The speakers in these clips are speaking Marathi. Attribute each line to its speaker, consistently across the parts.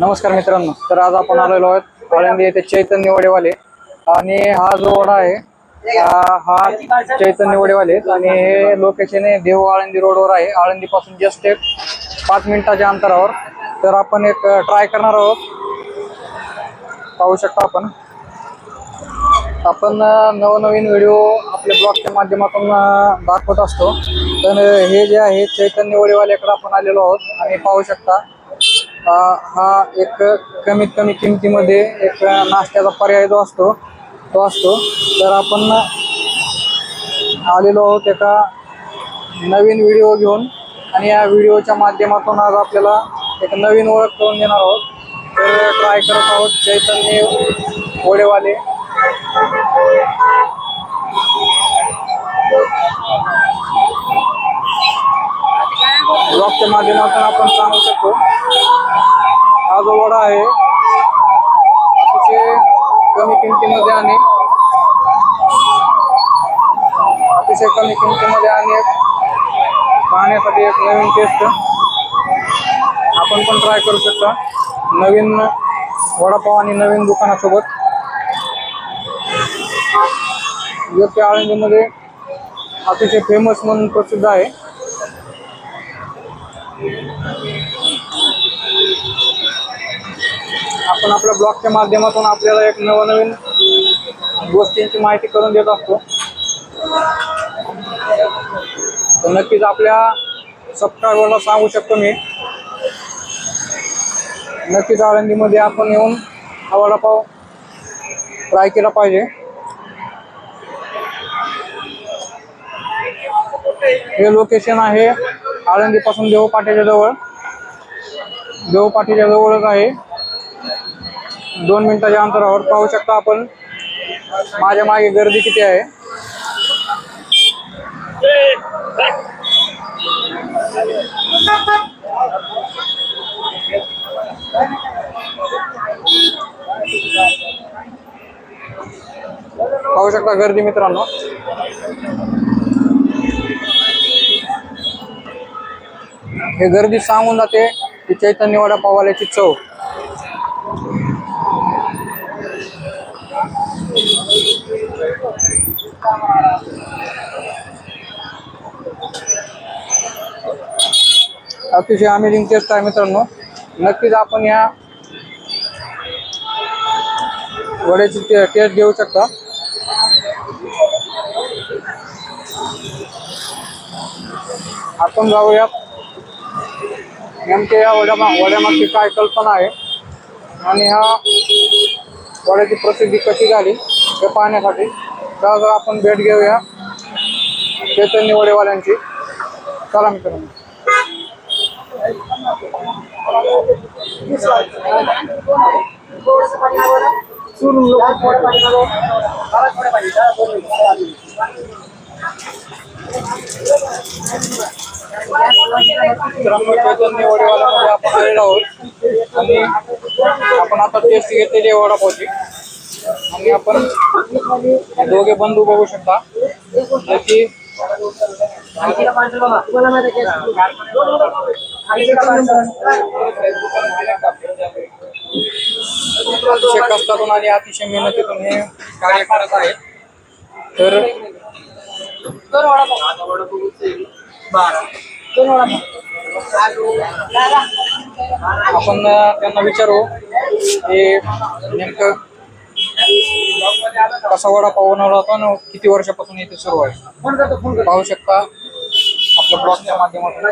Speaker 1: नमस्कार मित्रांनो, तर आज आपण आलेलो आहोत आळंदी येथे चैतन्य वडेवाले आणि हा जो वडा आहे हा चैतन्य वडेवाले आणि हे लोकेशन आहे देव आळंदी रोडवर आहे. आळंदी पासून जस्ट एक 5 मिनिटाच्या अंतरावर. तर आपण एक ट्राय करणार आहोत. पाहू शकता आपण नवनवीन व्हिडिओ आपल्या ब्लॉगच्या माध्यमातून दाखवत असतो. तर हे जे आहे चैतन्य वडेवाल्याकडे आपण आलेलो आहोत आणि पाहू शकता हा एक कमीत कमी किमतीमध्ये एक नाश्त्याचा पर्याय जो असतो तो असतो. तर आपण आलेलो आहोत एका नवीन व्हिडिओ घेऊन आणि या व्हिडिओच्या माध्यमातून आज आपल्याला एक नवीन ओळख करून देणार आहोत. तर ट्राय करत आहोत चैतन्य वडेवाले. ब्लॉगच्या माध्यमातून आपण सांगू शकतो हा जो वडा आहे अतिशय कमी किमतीमध्ये आणि पाहण्यासाठी एक नवीन टेस्ट आपण पण ट्राय करू शकता. नवीन वडापाव आणि नवीन दुकानासोबत योग्य आळंदीमध्ये अतिशय फेमस म्हणून प्रसिद्ध आहे. आपण आपल्या ब्लॉगच्या माध्यमातून आपल्याला एक नवनवीन गोष्टींची माहिती करून देत असतो. तर नक्कीच आपल्या सबस्क्रायबरला सांगू शकतो मी, नक्कीच आळंदीमध्ये आपण येऊन हा वडापाव ट्राय केला पाहिजे. हे लोकेशन आहे आळंदीपासून देवपाटीच्या जवळच आहे. 2 मिनिटाच्या अंतरावर. पाहू शकता आपण माझ्या मागे गर्दी किती आहे. पाहू शकता गर्दी मित्रांनो. हे गर्दी सांगून जाते की चैतन्य वडापाववाल्याची चव. अतिशय अमेझिंग टेस्ट आहे मित्रांनो. नक्कीच आपण या वड्याची टेस्ट घेऊ शकता. आपण जाऊयात नेमके या वड्यामागची काय कल्पना आहे आणि ह्या वड्याची प्रसिद्धी कशी झाली हे पाहण्यासाठी तर आपण भेट घेऊया चैतन्य वडेवाल्यांची. चला मित्रांनो. चैतन्य वडेवाल्यामध्ये आपण आलेलो आहोत आणि आपण आता टेस्ट घेतलेली आहे वडापावची. आणि आपण दोघे बंधू बघू शकता की अतिशय कष्टातून आणि अतिशय मेहनतीतून हे कार्य करत आहे. तर आपण त्यांना विचारू की नेमकं कसा वडापाव बनवला होता आणि किती वर्षापासून इथे सुरू आहे. पाहू शकता आपल्या ब्लॉगच्या माध्यमातून.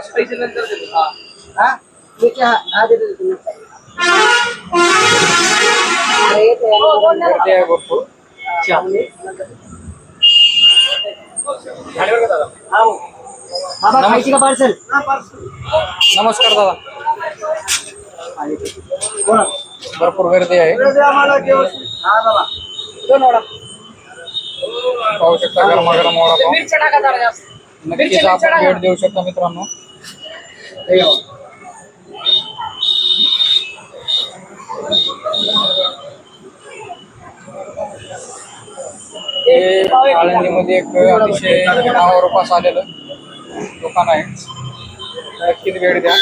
Speaker 1: गर्दी आहे भरपूर. नमस्कार दादा. भरपूर गर्दी आहे. पाहू शकता गरमागरम वडापाव. नक्कीच आपण भेट देऊ शकता मित्रांनो. हे आळंदीमध्ये एक अतिशय नावारूपास आलेलं दुकान आहे. नक्कीच भेट द्या.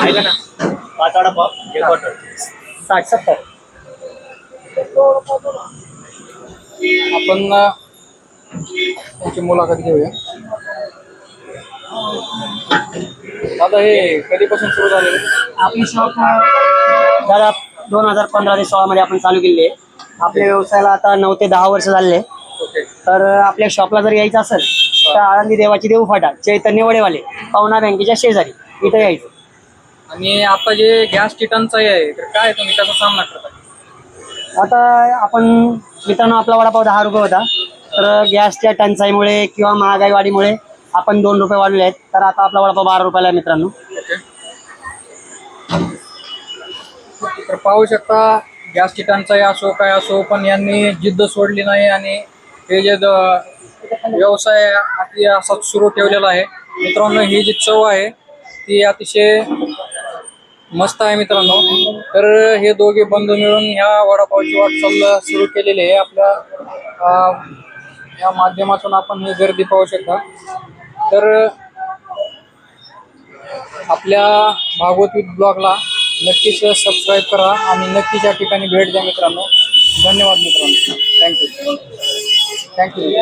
Speaker 2: ऐका ना, 5 वडापाव, 1 बॉटल, 60-70.
Speaker 1: आपण त्यांची मुलाखत घेऊया. आता हे कधीपासून सुरू झालेलं आहे?
Speaker 2: आपली शॉप दादा 2015 ते 16 मध्ये आपण चालू केली आहे. आपल्या व्यवसायाला आता 9 ते 10 वर्ष झाले.
Speaker 1: ओके.
Speaker 2: तर आपल्या शॉपला जर यायचं असेल तर आळंदी देवाची देऊ फाटा, चैतन्य वडेवाले, पवना बँकेच्या शेजारी इथं यायचं.
Speaker 1: आणि आता जे गॅसची टंचाई आहे तर काय तुम्ही त्याचा सामना करता?
Speaker 2: आता आपण मित्रांनो, आपला वडापाव 10 रुपये होता, तर गॅसच्या टंचाईमुळे किंवा महागाई वाढीमुळे आपण 2 रुपये वाढले आहेत. तर आता आपला वडापाव 12 रुपयाला आहे मित्रांनो.
Speaker 1: तर पाहू शकता, गॅसची टंचाई असो काय असो, पण यांनी जिद्द सोडली नाही आणि हे जे व्यवसाय अति असा सुरू ठेवलेला आहे. मित्रांनो, ही जी चव आहे ती अतिशय मस्त आहे मित्रांनो. तर हे दोघे बंधू मिळून ह्या वडापावची वाटचाल सुरू केलेली आहे. आपल्या या माध्यमातून आपण ही गर्दी पाहू शकता. तर आपल्या भागवत ब्लॉगला नक्कीच सबस्क्राईब करा आणि नक्कीच या ठिकाणी भेट द्या मित्रांनो. धन्यवाद मित्रांनो. थँक्यू.